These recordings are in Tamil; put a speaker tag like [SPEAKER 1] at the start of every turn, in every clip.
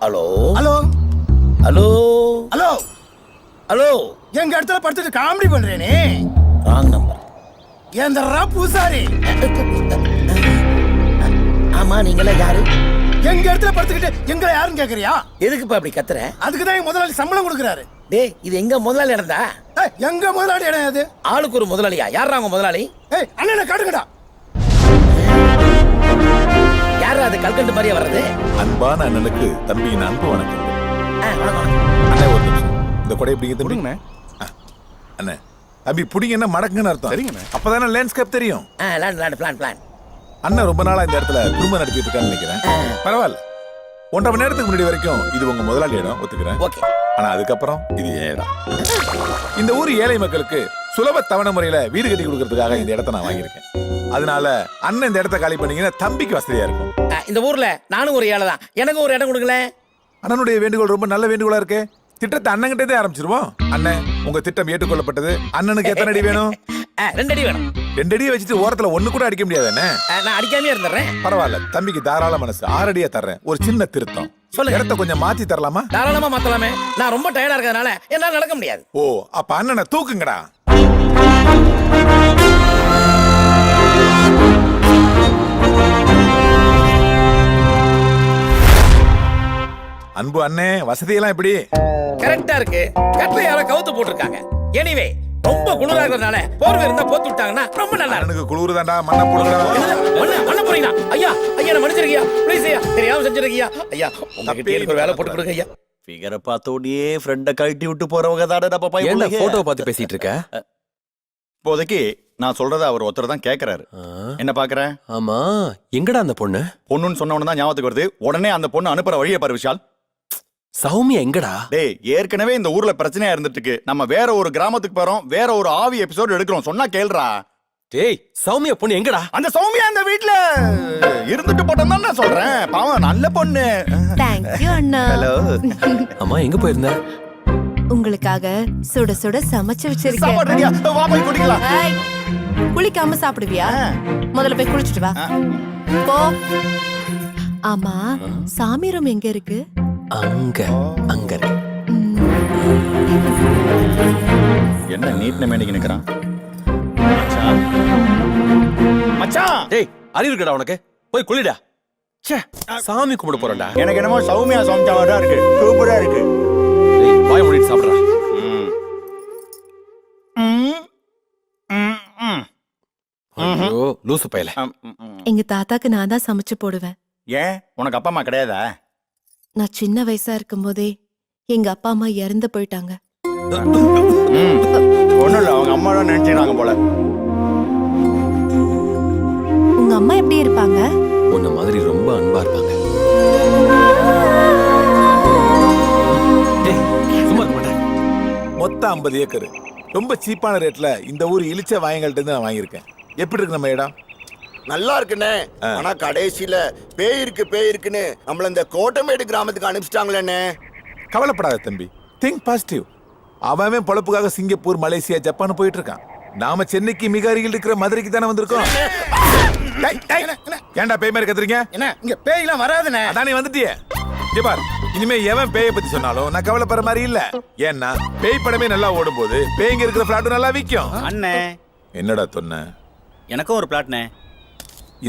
[SPEAKER 1] Hello
[SPEAKER 2] hello
[SPEAKER 1] hello
[SPEAKER 2] hello
[SPEAKER 1] hello.
[SPEAKER 2] எங்க இடத்துல படுத்துட்டு காமெடி பண்றேனே.
[SPEAKER 1] Wrong number.
[SPEAKER 2] ஏந்தரா பூசாரி.
[SPEAKER 1] ஆமா, நீங்களே யாரு?
[SPEAKER 2] எங்க இடத்துல படுத்துக்கிட்டு எங்களை யாருன்னு கேக்குறியா?
[SPEAKER 1] எதுக்குப்பா அப்படி கத்துற?
[SPEAKER 2] அதுக்குதான் எங்க முதலாளி சம்பளம் கொடுக்குறாரு.
[SPEAKER 1] டேய், இது எங்க முதலாளி இடம்டா.
[SPEAKER 2] எங்க முதலாளி இடம் அது?
[SPEAKER 1] ஆளுக்கு ஒரு முதலாளியா? யாரா உங்க முதலாளி?
[SPEAKER 2] அண்ணனை காட்டுங்கடா.
[SPEAKER 1] யாரா அது கல்கண்டு மாதிரியா வர்றது?
[SPEAKER 3] அன்பான அண்ணனுக்கு தம்பியின் அன்பு வணக்கம்.
[SPEAKER 1] வணக்கம்.
[SPEAKER 3] அண்ணே ஒரு நிமிஷம், இந்த கொடை பிடிங்க தம்பிங்கண்ணே. அண்ணே தம்பி பிடிங்கன்னா மடக்குங்கன்னு அர்த்தம். சரிங்கண்ணே. அப்பதானே லேண்ட்ஸ்கேப் தெரியும்.
[SPEAKER 1] பிளான்.
[SPEAKER 3] அண்ணன் ரொம்ப நாளா இந்த இடத்துல குடும்பம் நடத்திட்டு இருக்கான்னு நினைக்கிறேன். பரவாயில்ல, 1.5 மணி நேரத்துக்கு முன்னாடி வரைக்கும் இது உங்க முதலாளி இடம், ஒத்துக்கிறேன்.
[SPEAKER 1] ஓகே.
[SPEAKER 3] ஆனா அதுக்கப்புறம் இது ஏன் இடம். இந்த ஊர் ஏழை மக்களுக்கு சுலப தவணை முறையில வீடு கட்டி கொடுக்கறதுக்காக இந்த இடத்த நான் வாங்கியிருக்கேன். அதனால அண்ணன் இந்த இடத்த காலி பண்ணீங்கன்னா தம்பிக்கு வசதியா இருக்கும்.
[SPEAKER 1] இந்த ஊர்ல நானும் ஒரு ஏழை தான், எனக்கு ஒரு இடம் கொடுக்கல.
[SPEAKER 3] அண்ணனுடைய வேண்டுகோள் ரொம்ப நல்ல வேண்டுகோளா இருக்கு. திட்டத்தை அண்ணன்கிட்டே ஆரம்பிச்சிருவோம். அண்ணன், உங்க திட்டம் ஏற்றுக்கொள்ளப்பட்டது. அண்ணனுக்கு எத்தனை அடி வேணும்?
[SPEAKER 1] 2 அடி வேணும்.
[SPEAKER 3] 2 அடியை வச்சுட்டு ஓரத்துல ஒண்ணு கூட அடிக்க முடியாது. என்ன
[SPEAKER 1] நான் அடிக்காமே இருந்துறேன்.
[SPEAKER 3] பரவாயில்ல, தம்பிக்கு தாராள மனசு. 6 அடியா தர்றேன். ஒரு சின்ன திருத்தம்.
[SPEAKER 1] சொல்லுங்க.
[SPEAKER 3] இடத்த கொஞ்சம் மாத்தி தரலாமா?
[SPEAKER 1] தாராளமா மாத்தலாமே. நான் ரொம்ப டயர்டா இருக்கறதுனால என்னால நடக்க முடியாது.
[SPEAKER 3] ஓ, அப்ப அண்ணனை தூக்குங்கடா. அன்பு அண்ணே, வசதியெல்லாம் எப்படி?
[SPEAKER 1] கரெக்டா இருக்கு. கட்டில யாரோ கவுத்து போட்டுருக்காங்க. எனிவே, ரொம்ப குளிரா இருக்கறதுனால போர்வை இருந்தா போட்டு விட்டாங்கன்னா ரொம்ப நல்லா இருக்கும்.
[SPEAKER 3] எனக்கு குளிருதாண்டா, மண்ணை போடுங்கடா.
[SPEAKER 1] மண்ண போறீங்களா? ஐயா நான் மன்னிச்சிருக்கியா, ப்ளீஸ் ஐயா, தெரியாம செஞ்சிருக்கியா ஐயா. உங்ககிட்ட எனக்கு ஒரு வேலை போட்டு கொடுங்க ஐயா.
[SPEAKER 4] ஃபிகரை பார்த்த உடனே ஃப்ரெண்ட கழட்டி விட்டு போறவங்க தானே நம்ம பையன்.
[SPEAKER 5] என்ன போட்டோ பார்த்து பேசிட்டு இருக்க?
[SPEAKER 4] இப்போதைக்கு நான் சொல்றத அவர் ஒருத்தர் தான் கேக்குறாரு. என்ன பாக்குற?
[SPEAKER 5] ஆமா, எங்கடா அந்த பொண்ணு?
[SPEAKER 4] பொண்ணுன்னு சொன்ன உடனே தான் ஞாபகத்துக்கு வருது. உடனே அந்த பொண்ணு அனுப்புற வழியை பாரு விஷால்.
[SPEAKER 5] சௌமியா எங்கடா?
[SPEAKER 4] டேய், ஏற்கனவே இந்த ஊர்ல பிரச்சனையா இருந்துட்டு இருக்கு. நம்ம வேற ஒரு கிராமத்துக்கு போறோம், வேற ஒரு ஆவி எபிசோட் எடுக்கிறோம். சொன்னா கேளுடா.
[SPEAKER 5] டேய், சௌமியா பொண்ணு எங்கடா?
[SPEAKER 4] அந்த சௌமியா அந்த வீட்ல இருந்துட்டு போட்டோம் தான் நான் சொல்றேன். பாவம், நல்ல பொண்ணு.
[SPEAKER 6] Thank you Anna.
[SPEAKER 4] ஹலோ.
[SPEAKER 5] அம்மா எங்க போயிருந்த?
[SPEAKER 6] உங்களுக்காக சுட சுட சமைச்சு
[SPEAKER 4] சாப்பாடு
[SPEAKER 6] வச்சிருக்கேன்.
[SPEAKER 4] ரெடியா? வா போய் குடிக்கலாம்.
[SPEAKER 6] ஏய், குளிக்காம சாப்பிடுவியா? முதல்ல போய் குளிச்சிட்டு வா. போ. ஆமா, சாமி ரூம் எங்க இருக்கு?
[SPEAKER 5] அங்க இருக்கு.
[SPEAKER 4] என்ன நீட்ன மேனிக்கு நிக்கிறான் மச்சான். மச்சான்,
[SPEAKER 5] டேய், அறிவு இருக்கடா உனக்கு? போய் குளிடா. ச்சே, சாமி கும்பிட போறேன்டா.
[SPEAKER 4] எனக்கு என்னமோ சௌமியா சமைச்சா இருக்கு. சூப்பரா இருக்கு.
[SPEAKER 5] டேய், வாய் மூடிட்டு சாப்பிடுறா. ஐயோ, லூசு பயல.
[SPEAKER 6] எங்க தாத்தாக்கு நான் தான் சமைச்சு போடுவேன்.
[SPEAKER 4] ஏன், உனக்கு அப்பா அம்மா கிடையாதா?
[SPEAKER 6] நான் சின்ன வயசா இருக்கும்போதே எங்க அப்பா அம்மா இறந்து போயிட்டாங்க.
[SPEAKER 4] ஒண்ணும் இல்ல, அவங்க அம்மா தான் நினைச்சுறாங்க போல.
[SPEAKER 6] உங்க அம்மா எப்படி இருப்பாங்க?
[SPEAKER 5] உன்ன மாதிரி ரொம்ப அன்பா இருப்பாங்க. டேய், சும்மா இருக்க மாட்டேன்.
[SPEAKER 3] மொத்தம் 50 ஏக்கர். ரொம்ப சீப்பான ரேட்ல இந்த ஊர் இளிச்ச வாயங்கள்ட்ட இருந்து நான் வாங்கியிருக்கேன். எப்படி இருக்கு நம்ம இடம்?
[SPEAKER 7] நல்லா இருக்குண்ணே. ஆனா கடைசியில பேய் இருக்குன்னு நம்மள இந்த கோட்டமேடு கிராமத்துக்கு அனுப்பிச்சிட்டாங்களே.
[SPEAKER 3] கவலைப்படாத தம்பி, திங்க் பாசிட்டிவ். அவன் பொழப்புக்காக சிங்கப்பூர், மலேசியா, ஜப்பான் போயிட்டு இருக்கான். நாம சென்னைக்கு மிக அருகில் இருக்கிற மதுரைக்கு தானே வந்திருக்கோம். ஏன்டா பேய் மாதிரி கத்துறீங்க?
[SPEAKER 2] என்ன இங்க பேய்லாம் வராதுண்ணே.
[SPEAKER 3] அதானே வந்துட்டியே. பார், இனிமே எவன் பேயை பத்தி சொன்னாலும் நான் கவலைப்படுற மாதிரி இல்ல. ஏன்னா பேய் படமே நல்லா ஓடும் போது பேய்ங்க இருக்கிற பிளாட் நல்லா விற்கும்.
[SPEAKER 4] அண்ணே,
[SPEAKER 3] என்னடா சொன்ன?
[SPEAKER 4] எனக்கும் ஒரு பிளாட்னே.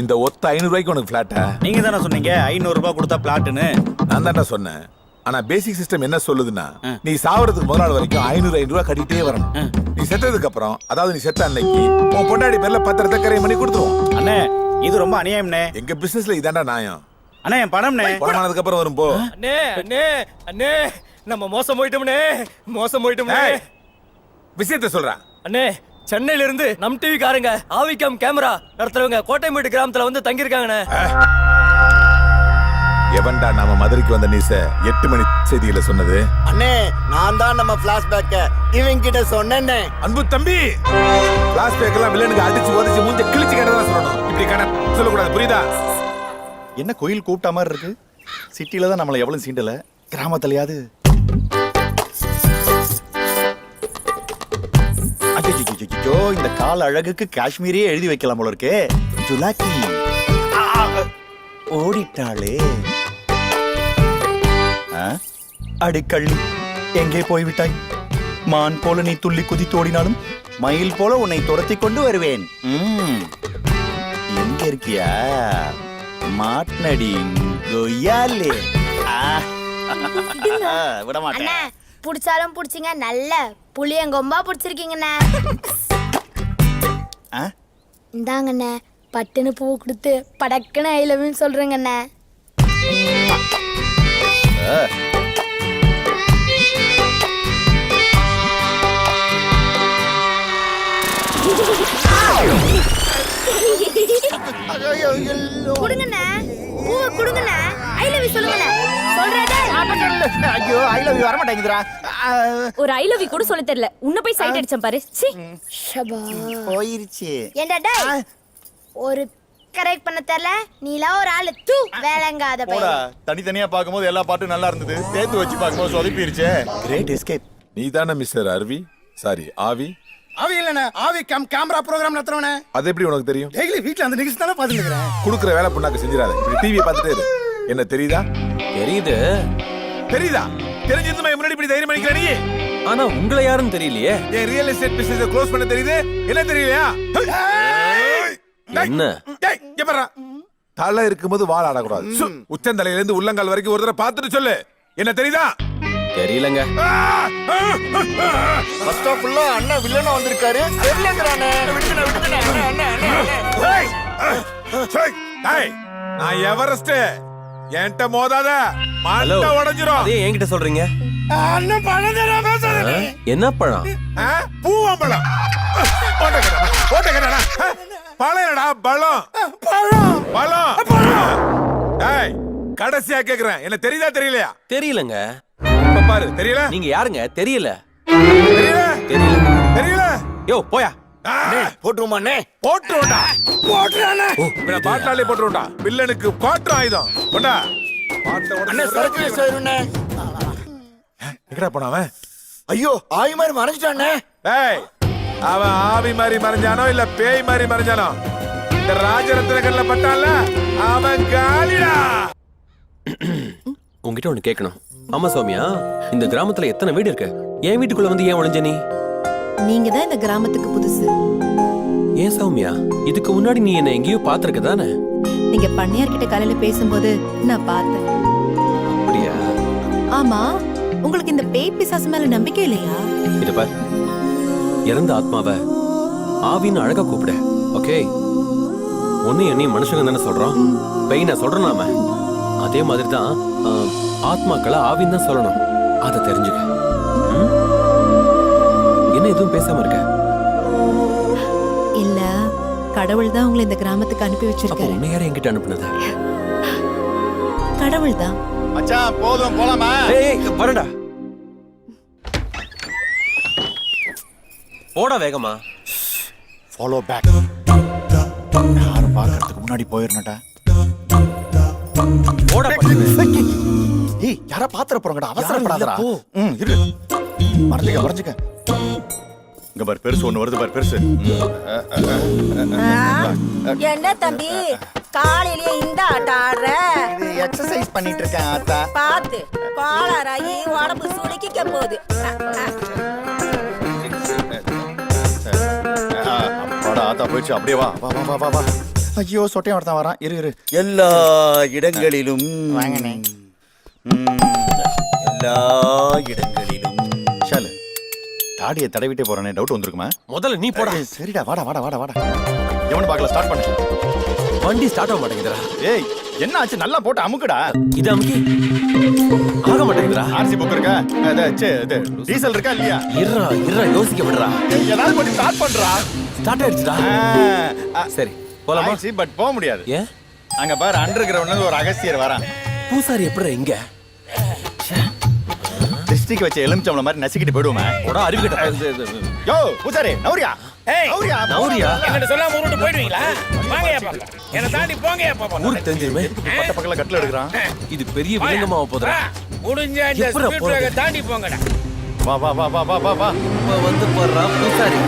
[SPEAKER 3] இந்த ஒத்த 500 ரூபாய்க்கு உனக்கு பிளாட்டா?
[SPEAKER 4] நீங்க தானே சொன்னீங்க 500 ரூபாய் கொடுத்தா பிளாட்னு.
[SPEAKER 3] நான் தான்டா சொன்னேன். ஆனா பேசிக் சிஸ்டம் என்ன சொல்லுதுன்னா, நீ சாவறதுக்கு முதல் நாள் வரைக்கும் 500 ரூபாய் கட்டிட்டே வரணும். நீ செத்ததுக்கு அப்புறம், அதாவது நீ செத்த அன்னைக்கு உன் பொண்டாடி பேர்ல பத்திரத்தை கரை பண்ணி கொடுத்துருவோம்.
[SPEAKER 4] அண்ணே, இது ரொம்ப அநியாயம்னே.
[SPEAKER 3] எங்க பிசினஸ்ல இதாண்டா நியாயம்.
[SPEAKER 4] அண்ணே, என் பணம்னே.
[SPEAKER 3] பணமானதுக்கு அப்புறம் வரும் போ.
[SPEAKER 8] அண்ணே நம்ம மோசம் போயிட்டோம்னே.
[SPEAKER 3] விஷயத்த சொல்றா.
[SPEAKER 8] அண்ணே, சென்னையில இருந்து நம் டிவி காரங்க ஆவிகாம் கேமரா நடத்துறவங்க கோட்டைமேடு கிராமத்துல வந்து தங்கி இருக்காங்கண்ணே.
[SPEAKER 3] எவன்டா நாம மதுரைக்கு வந்த நீச 8 மணி செய்தியில சொன்னது?
[SPEAKER 7] அண்ணே, நான் தான் நம்ம பிளாஷ்பேக்க இவங்க கிட்ட சொன்னேன்னே.
[SPEAKER 3] அன்பு தம்பி, பிளாஷ்பேக் எல்லாம் வில்லனுக்கு அடிச்சு உதச்சி மூஞ்ச கிழிச்சு கேட்டதான் சொல்லணும். இப்படி கடை சொல்லக்கூடாது, புரியுதா?
[SPEAKER 4] என்ன கோயில் கூப்பிட்ட மாதிரி இருக்கு? சிட்டில தான் நம்மள எவ்வளவு சீண்டல, கிராமத்துலயாவது. ஐயோ, இந்த கால அழகுக்கு காஷ்மீரியே எழுதி வைக்கலாம் போல இருக்கே. ஜுலாக்கி ஓடிட்டாளே. அடிக்கள்ளி எங்கே போய்விட்டாய்? மான் போல நீ துள்ளி குதித்தோடினாலும் மயில் போல உன்னை துரத்தி கொண்டு வருவேன். எங்க இருக்கியா? மாட்னடி கொய்யாலே. விட மாட்டேன்.
[SPEAKER 9] அண்ணா புடிச்சாலும் புடிச்சிங்க, நல்ல புளியங்கொம்பா புடிச்சிருக்கீங்கண்ணா. இந்தாங்கண்ணே, பட்டுன்னு பூ கொடுத்து படக்குன்னு ஐ லவ் யூ சொல்றேங்கண்ணே. கொடுங்கண்ணே, பூவை கொடுங்கண்ணே, ஐ லவ் யூ சொல்லுங்கண்ணே. சொல்றதே
[SPEAKER 4] ஐயோ ஐ லவ் யூ வர மாட்டேங்குதுடா.
[SPEAKER 6] ஒரு ஐ லவ் யூ கூட சொல்ல தெரியல. உன்ன போய் சைட் அடிச்சேன் பாரு. சீ.
[SPEAKER 9] ஷபா.
[SPEAKER 4] போயிருச்சு.
[SPEAKER 9] ஏண்டா டேய், ஒரு கரெக்ட் பண்ண தெரியல, நீலாம் ஒரு ஆளு தூ வேலைங்காத
[SPEAKER 4] போடா.
[SPEAKER 9] பையன்.
[SPEAKER 4] தனித்தனியா பாக்கும்போது எல்லா பாட்டும் நல்லா இருந்தது, சேர்த்து வச்சு பாக்கும்போது சொதப்பிருச்சே. Great escape.
[SPEAKER 3] நீ தானே மிஸ்டர் அருவி, சாரி ஆவி.
[SPEAKER 2] ஆவி இல்லண்ணே, ஆவி கேமரா ப்ரோக்ராம் நடத்துறவனே.
[SPEAKER 3] அது எப்படி உனக்கு தெரியும்?
[SPEAKER 2] டெய்லி வீட்ல அந்த நிகழ்ச்சி தானே பார்த்துட்டு இருக்கிறேன்.
[SPEAKER 3] குடுக்குற வேலை புண்ணாக்க செஞ்சிடாத. இப்படி டிவியை பார்த்துட்டே இரு. என்ன தெரியுதா?
[SPEAKER 5] தெரியுது.
[SPEAKER 3] தெரியுதா? தெரிஞ்சிருந்தா முன்னாடி இப்படி தைரியம் பண்ணிக்கிற நீ?
[SPEAKER 5] ஆனா உங்களை யாருன்னு தெரியலையே.
[SPEAKER 3] என் ரியல் எஸ்டேட் பிசினஸ் க்ளோஸ் பண்ண தெரியுது, என்ன தெரியலையா?
[SPEAKER 5] என்ன?
[SPEAKER 3] டேய், இங்க பாருடா. தலை இருக்கும்போது வால் ஆடக்கூடாது. உச்சந்தலையில இருந்து உள்ளங்கால் வரைக்கும் ஒரு தடவை பார்த்துட்டு சொல்லு. என்ன தெரியுதா?
[SPEAKER 5] தெரியலங்க.
[SPEAKER 7] ஃபர்ஸ்ட் ஆஃப் ஆல் அண்ணா வில்லனா வந்திருக்காரு. தெரியலங்கறானே. விட்டுடா விட்டுடா. அண்ணா
[SPEAKER 3] ஏய், ஏய், ஏய், நான் எவரெஸ்ட். என்கிட்ட மோதாத,
[SPEAKER 5] ஹலோ,
[SPEAKER 3] மாட்ட உடைஞ்சிரும்.
[SPEAKER 5] அதே என்கிட்ட சொல்றீங்க?
[SPEAKER 2] அண்ணன் பணம் தர பேசாத.
[SPEAKER 5] என்ன பழம்?
[SPEAKER 3] பூவம்பழம். ஓட்டக்கடா. பழம்டா, பழம்.
[SPEAKER 2] பழம்.
[SPEAKER 3] பழம். ஏய், கடைசியா கேக்குறேன், என்ன தெரியுதா தெரியலையா?
[SPEAKER 5] தெரியலங்க.
[SPEAKER 3] இப்ப பாரு, தெரியல?
[SPEAKER 5] நீங்க யாருங்க? தெரியல.
[SPEAKER 3] தெரியல?
[SPEAKER 5] தெரியல.
[SPEAKER 3] தெரியல?
[SPEAKER 5] யோ போயா.
[SPEAKER 7] போட்டுருமாண்ணே.
[SPEAKER 3] போட்டுருடா.
[SPEAKER 2] போட்டுறானே.
[SPEAKER 3] இவனை பாட்டாளி போட்டுருடா. வில்லனுக்கு காற்று ஆயுதம். கொண்டா.
[SPEAKER 7] அண்ணா சரக்கு சேருண்ணே.
[SPEAKER 3] எங்கடா போன அவன்?
[SPEAKER 7] ஐயோ ஆய் மாதிரி மறைஞ்சிட்டானே.
[SPEAKER 3] ஏய், அவன் ஆவி மாதிரி மறைஞ்சானோ இல்ல பேய் மாதிரி மறைஞ்சானோ? இந்த ராஜரத்ன கல்ல பட்டால அவன் காலிடா.
[SPEAKER 5] உங்ககிட்ட ஒண்ணு கேட்கணும். ஆமா சௌமியா, இந்த கிராமத்துல எத்தனை வீடு இருக்கு? என் வீட்டுக்குள்ள வந்து ஏன் ஒளிஞ்ச நீ?
[SPEAKER 6] நீங்க தான் இந்த கிராமத்துக்கு புதுசு.
[SPEAKER 5] ஏன் சௌமியா, இதுக்கு முன்னாடி நீ என்ன எங்கேயோ பாத்திருக்க தானே?
[SPEAKER 6] நீங்க பண்ணையார்கிட்ட காலையில பேசும்போது நான் பார்த்தேன்.
[SPEAKER 5] அப்படியா?
[SPEAKER 6] ஆமா, உங்களுக்கு இந்த பேய் பிசாசு மேல நம்பிக்கை இல்லையா?
[SPEAKER 5] இத பார், இறந்த ஆத்மாவை ஆவின்னு அழகா கூப்பிட. ஓகே, ஒன்னு என்னையும் மனுஷங்க தானே சொல்றோம். பேய் நான் சொல்றேன். நாம அதே மாதிரி தான் ஆத்மாக்களை ஆவின்னு தான் சொல்லணும். அதை தெரிஞ்சுக்க. என்ன எதுவும் பேசாம இருக்க?
[SPEAKER 6] இல்ல, கடவுள் தான் உங்களை இந்த கிராமத்துக்கு அனுப்பி
[SPEAKER 5] அப்ப
[SPEAKER 6] வச்சிருக்காரு.
[SPEAKER 5] உன்னை யாரும் என்கிட்ட அனுப்புனது?
[SPEAKER 6] கடவுள் தான்.
[SPEAKER 4] மச்சான் போதும், போலாமா?
[SPEAKER 5] ஏய், வரடா. போடா வேகமா.
[SPEAKER 4] Follow back. யாரும் பார்க்கறதுக்கு முன்னாடி போயிரணும்டா.
[SPEAKER 5] போடா.
[SPEAKER 4] ஏய், யாரா பாத்துற போறங்கடா, அவசரப்படாதடா.
[SPEAKER 5] போ.
[SPEAKER 4] இரு. மறந்துக்க. இங்க பாரு, பெருசு ஒண்ணு வருது பாரு, பெருசு.
[SPEAKER 9] என்ன தம்பி காலையிலேயே இந்த ஆட்டம் ஆடுற?
[SPEAKER 4] இது எக்ஸசைஸ் பண்ணிட்டு இருக்கேன் ஆத்தா.
[SPEAKER 9] பாத்து கோளாறாயி உடம்பு சுளுக்கிக்க போகுது.
[SPEAKER 4] அப்பாடா, ஆத்தா போயிடுச்சு. அப்படியே வா வா வா வா வா. ஐயோ, சொட்டையன் ஒருத்தன் வரான். இரு.
[SPEAKER 7] எல்லா இடங்களிலும்
[SPEAKER 4] வாங்கண்ணே.
[SPEAKER 7] எல்லா இடங்களிலும்
[SPEAKER 4] ஷாலு, தாடியை தடவிட்டே போறானே, டவுட் வந்திருக்குமா?
[SPEAKER 5] முதல்ல நீ போடா.
[SPEAKER 4] சரிடா, வாடா. எவனு பார்க்கல, ஸ்டார்ட் பண்ணு.
[SPEAKER 5] வண்டி ஸ்டார்ட் ஆக மாட்டேங்குதுடா.
[SPEAKER 4] ஏய், என்ன ஆச்சு? நல்லா போட்டு அமுக்குடா.
[SPEAKER 5] இது அமுக்கி ஆக மாட்டேங்குதுடா.
[SPEAKER 4] ஆர்சி புக் இருக்கா? டீசல் இருக்கா இல்லையா?
[SPEAKER 5] இருடா யோசிக்க விடுறா.
[SPEAKER 4] ஏதாவது கொஞ்சம் ஸ்டார்ட் பண்றா.
[SPEAKER 5] ஸ்டார்ட் ஆயிடுச்சுடா. சரி போலாமா?
[SPEAKER 4] பட் போக முடியாது.
[SPEAKER 5] ஏன்?
[SPEAKER 4] அங்க பாரு, அண்டர் கிரவுண்ட்ல ஒரு அகஸ்தியர் வரான்.
[SPEAKER 5] பூசாரி எப்படி இங்க?
[SPEAKER 4] டிஸ்ட்ரிக்ட் வச்ச எலுமிச்சம்பள மாதிரி நசிக்கிட்டு போயிடுவோமா?
[SPEAKER 5] போடா அறிவிக்கட்ட.
[SPEAKER 4] யோ பூசாரி, நௌரியா.
[SPEAKER 1] ஏய்,
[SPEAKER 5] நௌரியா?
[SPEAKER 1] என்கிட்ட சொல்லாம ஊருட்டு போயிடுவீங்களா? வாங்கயா பாப்பா. என்ன தாண்டி போங்கயா பாப்பா.
[SPEAKER 5] ஊருக்கு தெரிஞ்சிருமே.
[SPEAKER 4] பட்ட பக்கத்துல கட்டில் எடுக்கிறான்.
[SPEAKER 5] இது பெரிய விலங்கமா போதுடா.
[SPEAKER 1] முடிஞ்ச இந்த
[SPEAKER 5] எப்படிடா
[SPEAKER 1] ஸ்பீட்
[SPEAKER 5] போறது?
[SPEAKER 1] பிரேக்கர் தாண்டி போங்கடா.
[SPEAKER 4] வா வா வா வா வா வா.
[SPEAKER 5] இப்ப வந்து போடுறா பூசாரி.